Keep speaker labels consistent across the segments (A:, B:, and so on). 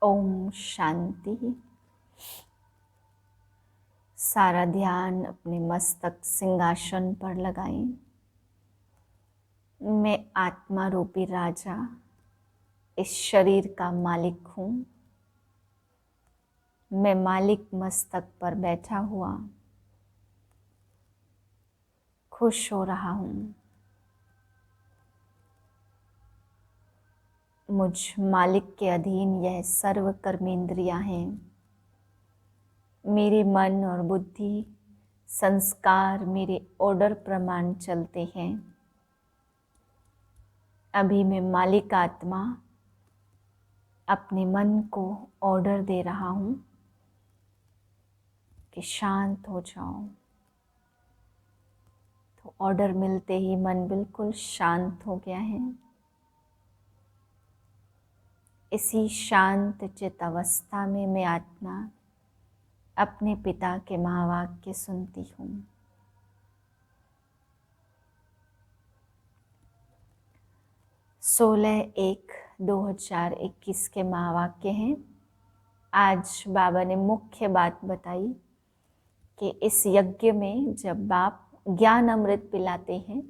A: ओम शांति। सारा ध्यान अपने मस्तक सिंहासन पर लगाएं। मैं आत्मा रूपी राजा इस शरीर का मालिक हूँ। मैं मालिक मस्तक पर बैठा हुआ खुश हो रहा हूँ। मुझ मालिक के अधीन यह सर्व कर्मेंद्रियां हैं। मेरे मन और बुद्धि संस्कार मेरे ऑर्डर प्रमाण चलते हैं। अभी मैं मालिक आत्मा अपने मन को ऑर्डर दे रहा हूँ कि शांत हो जाओ। तो ऑर्डर मिलते ही मन बिल्कुल शांत हो गया है। इसी शांत चित अवस्था में मैं आत्मा अपने पिता के महावाक्य सुनती हूँ। 16/1/2021 के महावाक्य हैं। आज बाबा ने मुख्य बात बताई कि इस यज्ञ में जब बाप ज्ञान अमृत पिलाते हैं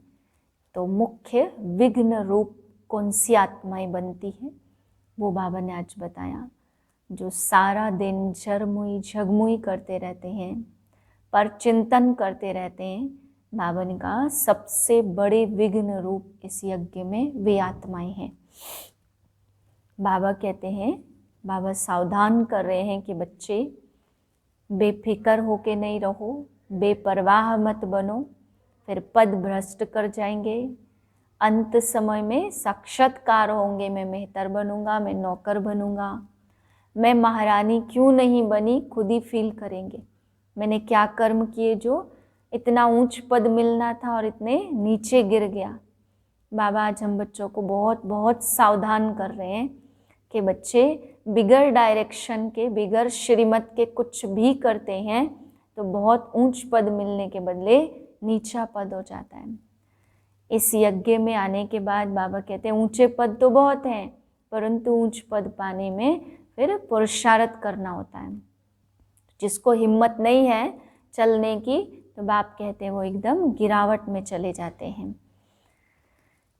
A: तो मुख्य विघ्न रूप कौन सी आत्माएं बनती हैं, वो बाबा ने आज बताया। जो सारा दिन झरमुई झगमुई करते रहते हैं, पर चिंतन करते रहते हैं, बाबा ने कहा सबसे बड़े विघ्न रूप इस यज्ञ में वे आत्माएं हैं। बाबा कहते हैं, बाबा सावधान कर रहे हैं कि बच्चे बेफिक्र होके नहीं रहो, बेपरवाह मत बनो, फिर पद भ्रष्ट कर जाएंगे। अंत समय में साक्षात्कार होंगे, मैं मेहतर बनूंगा, मैं नौकर बनूंगा, मैं महारानी क्यों नहीं बनी, खुद ही फील करेंगे मैंने क्या कर्म किए जो इतना ऊंच पद मिलना था और इतने नीचे गिर गया। बाबा आज हम बच्चों को बहुत बहुत सावधान कर रहे हैं कि बच्चे बिगर डायरेक्शन के, बिगर श्रीमत के कुछ भी करते हैं तो बहुत ऊंच पद मिलने के बदले नीचा पद हो जाता है। इस यज्ञ में आने के बाद बाबा कहते हैं ऊंचे पद तो बहुत हैं, परंतु ऊंच पद पाने में फिर पुरुषार्थ करना होता है। जिसको हिम्मत नहीं है चलने की, तो बाप कहते हैं वो एकदम गिरावट में चले जाते हैं।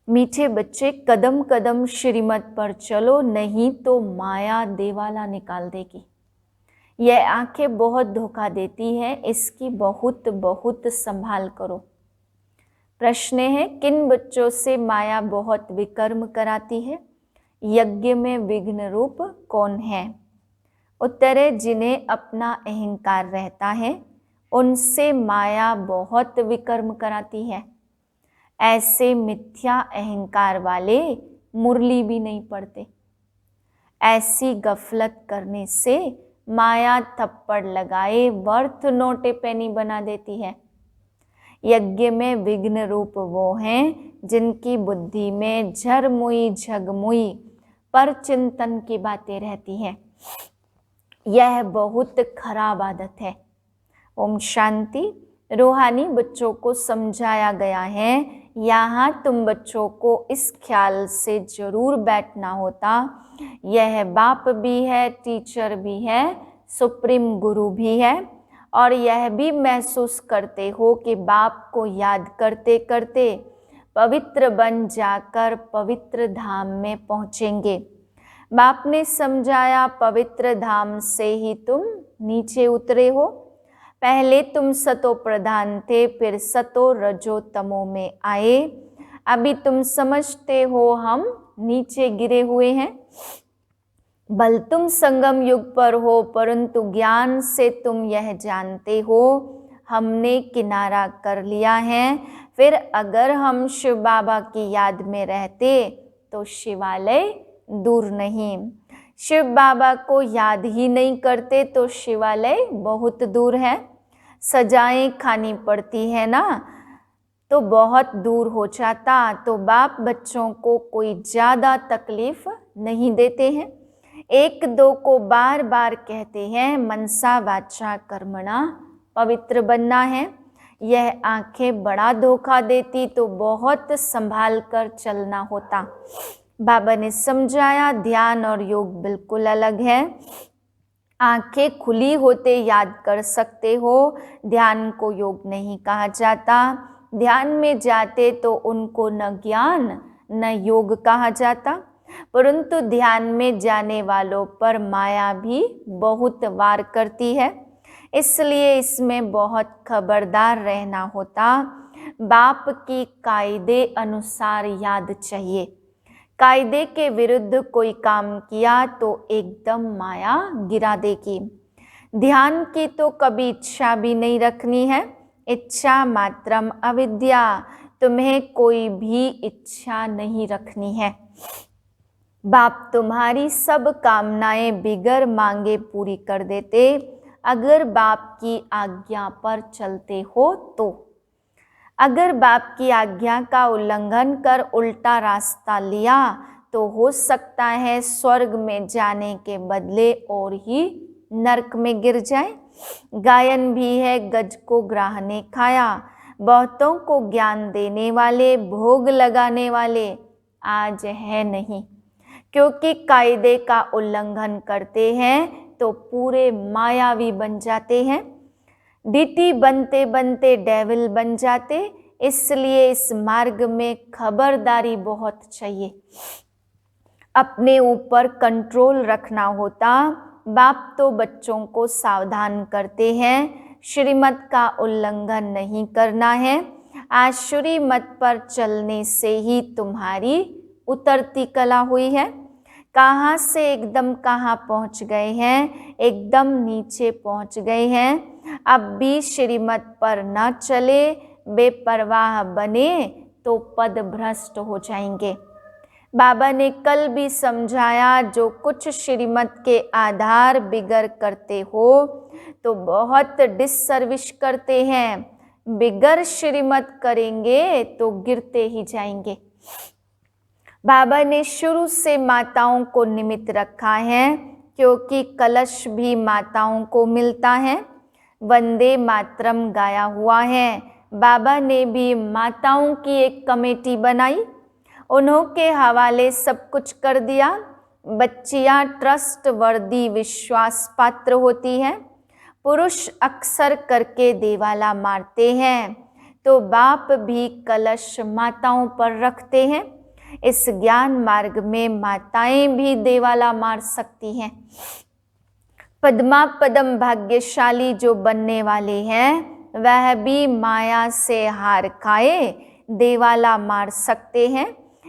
A: मीठे बच्चे कदम कदम श्रीमत पर चलो, नहीं तो माया देवाला निकाल देगी। यह आंखें बहुत धोखा देती है, इसकी बहुत बहुत संभाल करो। प्रश्न है, किन बच्चों से माया बहुत विकर्म कराती है? यज्ञ में विघ्न रूप कौन है? उत्तर है, जिन्हें अपना अहंकार रहता है उनसे माया बहुत विकर्म कराती है। ऐसे मिथ्या अहंकार वाले मुरली भी नहीं पढ़ते। ऐसी गफलत करने से माया थप्पड़ लगाए वर्थ नोटे पेनी बना देती है। यज्ञ में विघ्न रूप वो हैं जिनकी बुद्धि में झरमुई झगमुई पर चिंतन की बातें रहती हैं। यह बहुत खराब आदत है। ओम शांति। रूहानी बच्चों को समझाया गया है, यहाँ तुम बच्चों को इस ख्याल से जरूर बैठना होता, यह बाप भी है, टीचर भी है, सुप्रीम गुरु भी है, और यह भी महसूस करते हो कि बाप को याद करते करते पवित्र बन जाकर पवित्र धाम में पहुँचेंगे। बाप ने समझाया पवित्र धाम से ही तुम नीचे उतरे हो। पहले तुम सतो प्रधान थे, फिर सतो रजो तमो में आए। अभी तुम समझते हो हम नीचे गिरे हुए हैं। भल तुम संगम युग पर हो, परंतु ज्ञान से तुम यह जानते हो हमने किनारा कर लिया है। फिर अगर हम शिव बाबा की याद में रहते तो शिवालय दूर नहीं। शिव बाबा को याद ही नहीं करते तो शिवालय बहुत दूर है। सजाएं खानी पड़ती है ना, तो बहुत दूर हो जाता। तो बाप बच्चों को कोई ज़्यादा तकलीफ नहीं देते हैं। एक दो को बार बार कहते हैं मनसा वाचा कर्मणा पवित्र बनना है। यह आंखें बड़ा धोखा देती तो बहुत संभाल कर चलना होता। बाबा ने समझाया ध्यान और योग बिल्कुल अलग है। आंखें खुली होते याद कर सकते हो, ध्यान को योग नहीं कहा जाता। ध्यान में जाते तो उनको न ज्ञान न योग कहा जाता, परंतु ध्यान में जाने वालों पर माया भी बहुत वार करती है, इसलिए इसमें बहुत खबरदार रहना होता। बाप की कायदे अनुसार याद चाहिए। कायदे के विरुद्ध कोई काम किया तो एकदम माया गिरा देगी। ध्यान की तो कभी इच्छा भी नहीं रखनी है। इच्छा मात्रम अविद्या, तुम्हें कोई भी इच्छा नहीं रखनी है। बाप तुम्हारी सब कामनाएं बिगर मांगे पूरी कर देते, अगर बाप की आज्ञा पर चलते हो तो। अगर बाप की आज्ञा का उल्लंघन कर उल्टा रास्ता लिया तो हो सकता है स्वर्ग में जाने के बदले और ही नरक में गिर जाए। गायन भी है, गज को ग्राह ने खाया। बहुतों को ज्ञान देने वाले, भोग लगाने वाले आज है नहीं, क्योंकि कायदे का उल्लंघन करते हैं तो पूरे मायावी बन जाते हैं। डीटी बनते बनते डेविल बन जाते, इसलिए इस मार्ग में खबरदारी बहुत चाहिए। अपने ऊपर कंट्रोल रखना होता। बाप तो बच्चों को सावधान करते हैं, श्रीमत का उल्लंघन नहीं करना है। आज श्रीमत पर चलने से ही तुम्हारी उतरती कला हुई है। कहाँ से एकदम कहाँ पहुँच गए हैं, एकदम नीचे पहुँच गए हैं। अब भी श्रीमत पर न चले, बेपरवाह बने तो पद भ्रष्ट हो जाएंगे। बाबा ने कल भी समझाया, जो कुछ श्रीमत के आधार बिगर करते हो तो बहुत डिससर्विस करते हैं। बिगर श्रीमत करेंगे तो गिरते ही जाएंगे। बाबा ने शुरू से माताओं को निमित्त रखा है, क्योंकि कलश भी माताओं को मिलता है। वंदे मातरम गाया हुआ है। बाबा ने भी माताओं की एक कमेटी बनाई, उन्हों के हवाले सब कुछ कर दिया। बच्चियां ट्रस्ट वर्दी विश्वास पात्र होती हैं। पुरुष अक्सर करके देवाला मारते हैं, तो बाप भी कलश माताओं पर रखते हैं। इस ज्ञान मार्ग में माताएं भी देवाला मार सकती हैं। पद्मा पदम भाग्यशाली जो बनने वाले हैं, वह भी माया से हार खाए देवाला मार सकते हैं।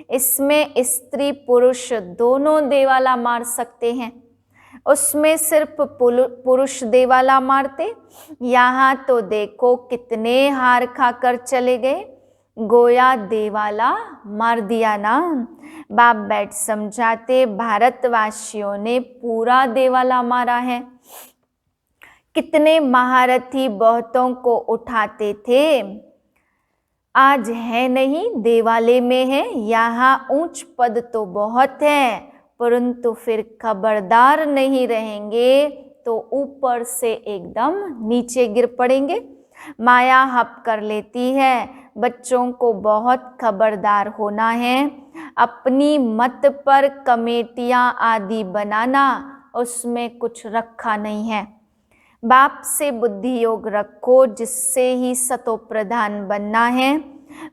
A: इसमें स्त्री पुरुष दोनों देवाला मार सकते हैं। उसमें सिर्फ पुरुष देवाला मारते, यहाँ तो देखो कितने हार खाकर चले गए, गोया देवाला मार दिया ना। बाप बैठ समझाते, भारतवासियों ने पूरा देवाला मारा है। कितने महारथी बहुतों को उठाते थे, आज है नहीं, देवाले में है। यहाँ ऊंच पद तो बहुत है, परंतु फिर खबरदार नहीं रहेंगे तो ऊपर से एकदम नीचे गिर पड़ेंगे। माया हप कर लेती है। बच्चों को बहुत खबरदार होना है। अपनी मत पर कमेटियां आदि बनाना, उसमें कुछ रखा नहीं है। बाप से बुद्धि योग रखो, जिससे ही सतो प्रधान बनना है।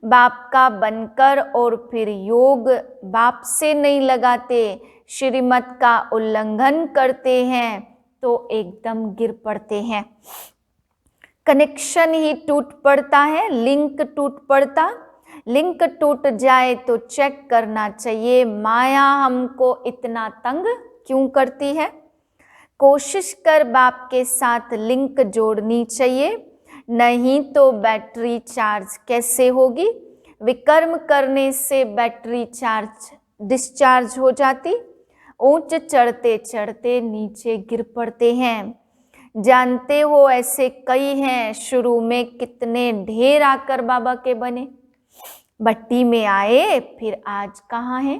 A: बाप का बनकर और फिर योग बाप से नहीं लगाते, श्रीमत का उल्लंघन करते हैं तो एकदम गिर पड़ते हैं। कनेक्शन ही टूट पड़ता है, लिंक टूट पड़ता। लिंक टूट जाए तो चेक करना चाहिए, माया हमको इतना तंग क्यों करती है। कोशिश कर बाप के साथ लिंक जोड़नी चाहिए, नहीं तो बैटरी चार्ज कैसे होगी। विकर्म करने से बैटरी चार्ज डिस्चार्ज हो जाती, ऊंच चढ़ते चढ़ते नीचे गिर पड़ते हैं। जानते हो ऐसे कई हैं, शुरू में कितने ढेर आकर बाबा के बने, भट्टी में आए, फिर आज कहाँ हैं।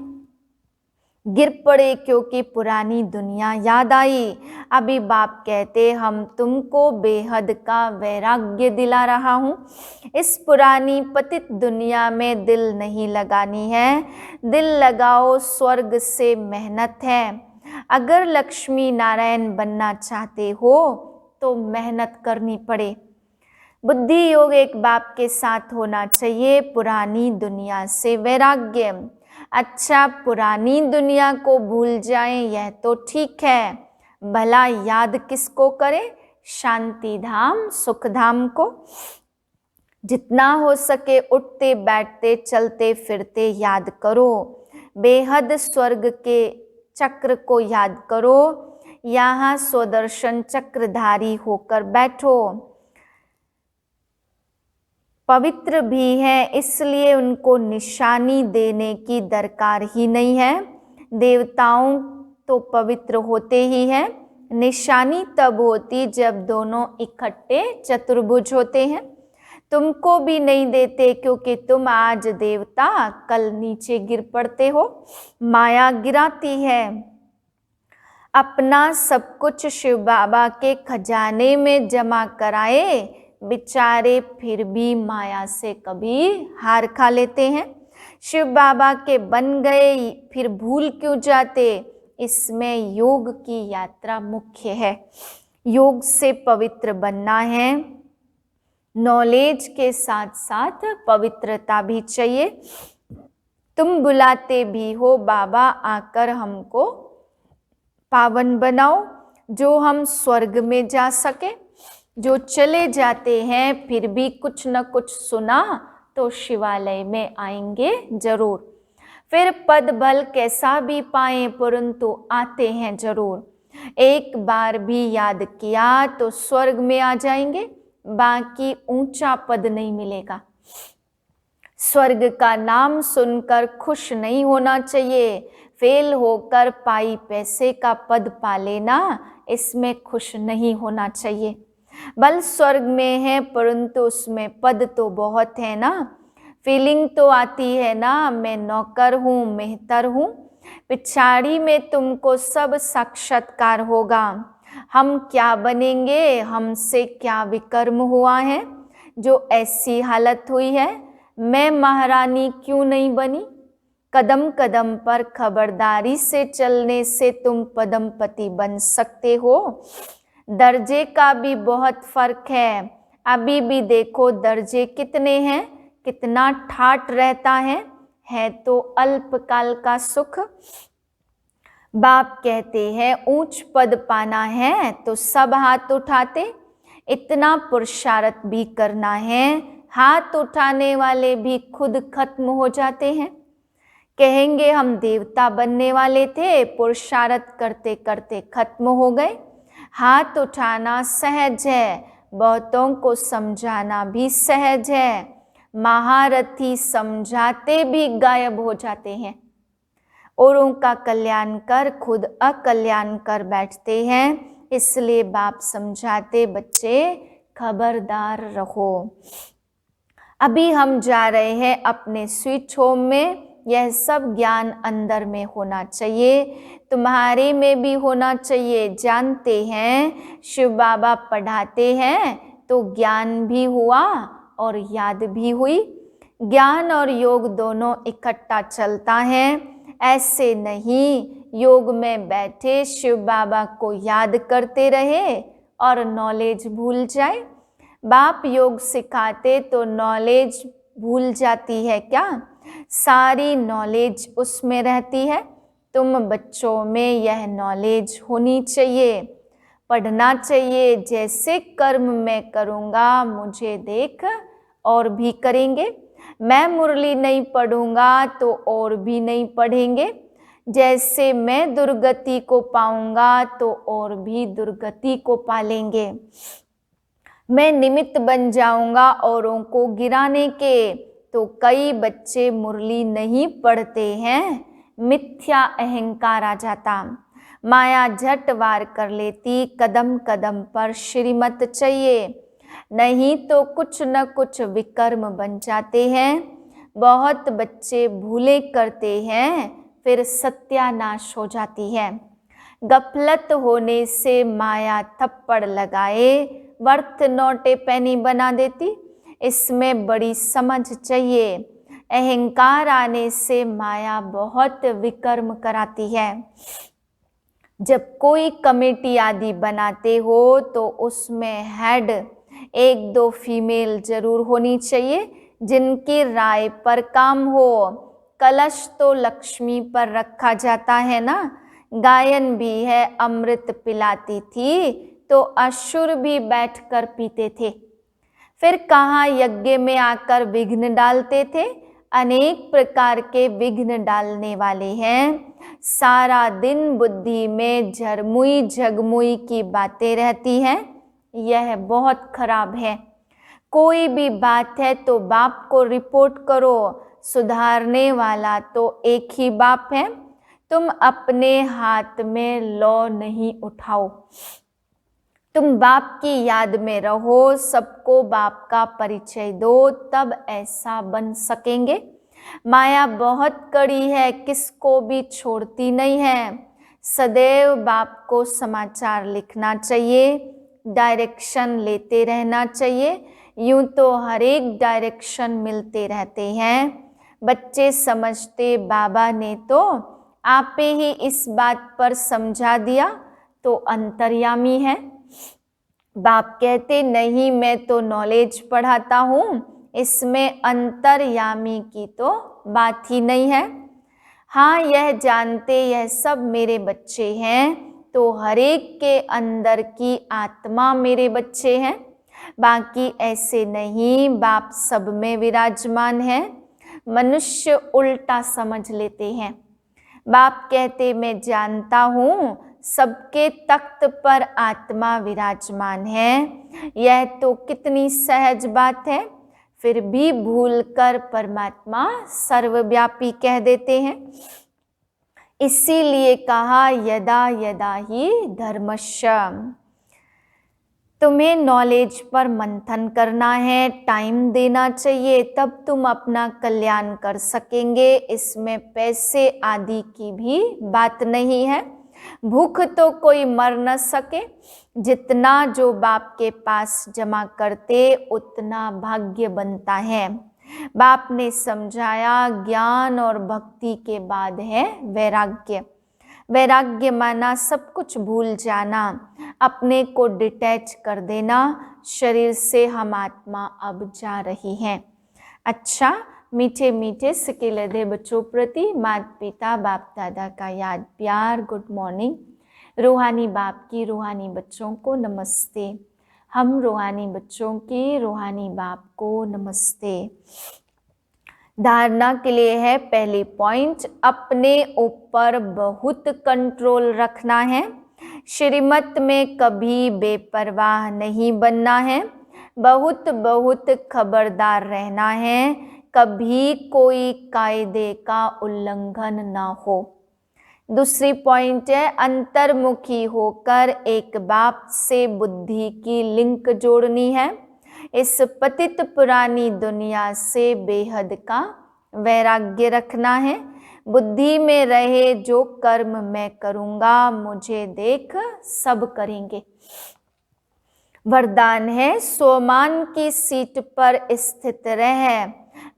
A: गिर पड़े क्योंकि पुरानी दुनिया याद आई। अभी बाप कहते हम तुमको बेहद का वैराग्य दिला रहा हूँ। इस पुरानी पतित दुनिया में दिल नहीं लगानी है, दिल लगाओ, स्वर्ग से मेहनत है। अगर लक्ष्मी नारायण बनना चाहते हो तो मेहनत करनी पड़े। बुद्धि योग एक बाप के साथ होना चाहिए। पुरानी दुनिया से वैराग्य। अच्छा, पुरानी दुनिया को भूल जाएं यह तो ठीक है, भला याद किसको करें? शांति धाम, सुख धाम को। जितना हो सके उठते बैठते चलते फिरते याद करो। बेहद स्वर्ग के चक्र को याद करो। यहाँ स्वदर्शन चक्रधारी होकर बैठो। पवित्र भी है, इसलिए उनको निशानी देने की दरकार ही नहीं है। देवताओं तो पवित्र होते ही हैं, निशानी तब होती जब दोनों इकट्ठे चतुर्भुज होते हैं। तुमको भी नहीं देते क्योंकि तुम आज देवता कल नीचे गिर पड़ते हो। माया गिराती है। अपना सब कुछ शिव बाबा के खजाने में जमा कराए, बेचारे फिर भी माया से कभी हार खा लेते हैं। शिव बाबा के बन गए फिर भूल क्यों जाते? इसमें योग की यात्रा मुख्य है। योग से पवित्र बनना है। नॉलेज के साथ साथ पवित्रता भी चाहिए। तुम बुलाते भी हो बाबा आकर हमको पावन बनाओ, जो हम स्वर्ग में जा सके। जो चले जाते हैं फिर भी कुछ न कुछ सुना तो शिवालय में आएंगे जरूर। फिर पद बल कैसा भी पाएं परंतु आते हैं जरूर। एक बार भी याद किया तो स्वर्ग में आ जाएंगे, बाकी ऊंचा पद नहीं मिलेगा। स्वर्ग का नाम सुनकर खुश नहीं होना चाहिए। फेल होकर पाई पैसे का पद पा लेना, इसमें खुश नहीं होना चाहिए। बल स्वर्ग में है परंतु उसमें पद तो बहुत है ना। फीलिंग तो आती है ना, मैं नौकर हूँ, मेहतर हूँ। पिछाड़ी में तुमको सब साक्षात्कार होगा। हम क्या बनेंगे, हमसे क्या विकर्म हुआ है जो ऐसी हालत हुई है। मैं महारानी क्यों नहीं बनी? कदम कदम पर खबरदारी से चलने से तुम पदमपति बन सकते हो। दर्जे का भी बहुत फर्क है। अभी भी देखो दर्जे कितने हैं, कितना ठाट रहता है तो अल्पकाल का सुख। बाप कहते हैं ऊंच पद पाना है तो सब हाथ उठाते। इतना पुरुषार्थ भी करना है, हाथ उठाने वाले भी खुद खत्म हो जाते हैं। कहेंगे हम देवता बनने वाले थे, पुरुषार्थ करते करते खत्म हो गए। हाथ उठाना सहज है, बहुतों को समझाना भी सहज है। महारथी समझाते भी गायब हो जाते हैं। औरों का कल्याण कर खुद अकल्याण कर बैठते हैं। इसलिए बाप समझाते बच्चे खबरदार रहो। अभी हम जा रहे हैं अपने स्वीट होम में। यह सब ज्ञान अंदर में होना चाहिए, तुम्हारे में भी होना चाहिए। जानते हैं शिव बाबा पढ़ाते हैं तो ज्ञान भी हुआ और याद भी हुई। ज्ञान और योग दोनों इकट्ठा चलता है। ऐसे नहीं योग में बैठे शिव बाबा को याद करते रहे और नॉलेज भूल जाए। बाप योग सिखाते तो नॉलेज भूल जाती है क्या? सारी नॉलेज उसमें रहती है। तुम बच्चों में यह नॉलेज होनी चाहिए, पढ़ना चाहिए। जैसे कर्म मैं करूँगा मुझे देख और भी करेंगे। मैं मुरली नहीं पढ़ूंगा तो और भी नहीं पढ़ेंगे। जैसे मैं दुर्गति को पाऊंगा तो और भी दुर्गति को पालेंगे। मैं निमित्त बन जाऊंगा औरों को गिराने के, तो कई बच्चे मुरली नहीं पढ़ते हैं, मिथ्या अहंकार आ जाता। माया झट वार कर लेती। कदम कदम पर श्रीमत चाहिए, नहीं तो कुछ न कुछ विकर्म बन जाते हैं। बहुत बच्चे भूले करते हैं, फिर सत्यानाश हो जाती है। गफलत होने से माया थप्पड़ लगाए वर्थ नोटे पैनी बना देती। इसमें बड़ी समझ चाहिए। अहंकार आने से माया बहुत विकर्म कराती है। जब कोई कमेटी आदि बनाते हो तो उसमें हेड 1-2 फीमेल जरूर होनी चाहिए जिनकी राय पर काम हो। कलश तो लक्ष्मी पर रखा जाता है ना। गायन भी है, अमृत पिलाती थी तो असुर भी बैठकर पीते थे। फिर कहाँ यज्ञ में आकर विघ्न डालते थे। अनेक प्रकार के विघ्न डालने वाले हैं। सारा दिन बुद्धि में झरमुई झगमुई की बातें रहती हैं। यह बहुत खराब है। कोई भी बात है तो बाप को रिपोर्ट करो। सुधारने वाला तो एक ही बाप है। तुम अपने हाथ में लौ नहीं उठाओ। तुम बाप की याद में रहो, सबको बाप का परिचय दो, तब ऐसा बन सकेंगे। माया बहुत कड़ी है, किसको भी छोड़ती नहीं है। सदैव बाप को समाचार लिखना चाहिए, डायरेक्शन लेते रहना चाहिए। यूं तो हर एक डायरेक्शन मिलते रहते हैं। बच्चे समझते बाबा ने तो आपे ही इस बात पर समझा दिया तो अंतर्यामी है। बाप कहते नहीं, मैं तो नॉलेज पढ़ाता हूँ, इसमें अंतर्यामी की तो बात ही नहीं है। हाँ, यह जानते यह सब मेरे बच्चे हैं तो हर एक के अंदर की आत्मा मेरे बच्चे हैं। बाकी ऐसे नहीं, बाप सब में विराजमान है। मनुष्य उल्टा समझ लेते हैं। बाप कहते मैं जानता हूँ सबके तख्त पर आत्मा विराजमान है। यह तो कितनी सहज बात है। फिर भी भूलकर परमात्मा सर्वव्यापी कह देते हैं। इसीलिए कहा यदा यदा ही धर्मस्य। तुम्हें नॉलेज पर मंथन करना है, टाइम देना चाहिए, तब तुम अपना कल्याण कर सकेंगे। इसमें पैसे आदि की भी बात नहीं है। भूख तो कोई मर न सके। जितना जो बाप के पास जमा करते उतना भाग्य बनता है। बाप ने समझाया ज्ञान और भक्ति के बाद है वैराग्य। वैराग्य माना सब कुछ भूल जाना, अपने को डिटैच कर देना। शरीर से हम आत्मा अब जा रही हैं। अच्छा, मीठे मीठे सिकेलदे बच्चों प्रति माता पिता बाप दादा का याद प्यार गुड मॉर्निंग। रूहानी बाप की रूहानी बच्चों को नमस्ते। हम रूहानी बच्चों की रूहानी बाप को नमस्ते। धारणा के लिए है पहली पॉइंट, अपने ऊपर बहुत कंट्रोल रखना है। श्रीमत में कभी बेपरवाह नहीं बनना है। बहुत बहुत खबरदार रहना है। कभी कोई कायदे का उल्लंघन ना हो। दूसरी पॉइंट है अंतर्मुखी होकर एक बाप से बुद्धि की लिंक जोड़नी है। इस पतित पुरानी दुनिया से बेहद का वैराग्य रखना है। बुद्धि में रहे जो कर्म मैं करूँगा मुझे देख सब करेंगे। वरदान है सोमान की सीट पर स्थित रह,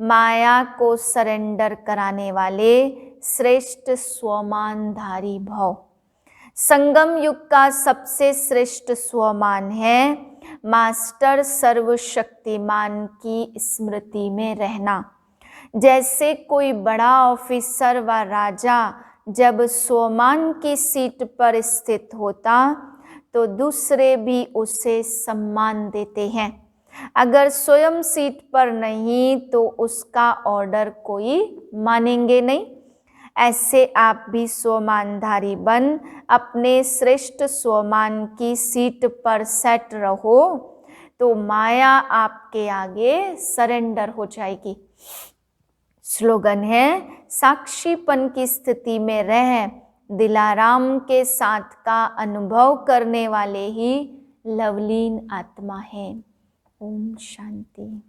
A: माया को सरेंडर कराने वाले श्रेष्ठ स्वमानधारी भव। संगम युग का सबसे श्रेष्ठ स्वमान है मास्टर सर्वशक्तिमान की स्मृति में रहना। जैसे कोई बड़ा ऑफिसर व राजा जब स्वमान की सीट पर स्थित होता तो दूसरे भी उसे सम्मान देते हैं। अगर स्वयं सीट पर नहीं तो उसका ऑर्डर कोई मानेंगे नहीं। ऐसे आप भी स्वमानधारी बन अपने श्रेष्ठ स्वमान की सीट पर सेट रहो तो माया आपके आगे सरेंडर हो जाएगी। स्लोगन है साक्षीपन की स्थिति में रह, दिलाराम के साथ का अनुभव करने वाले ही लवलीन आत्मा है। ओम शांति।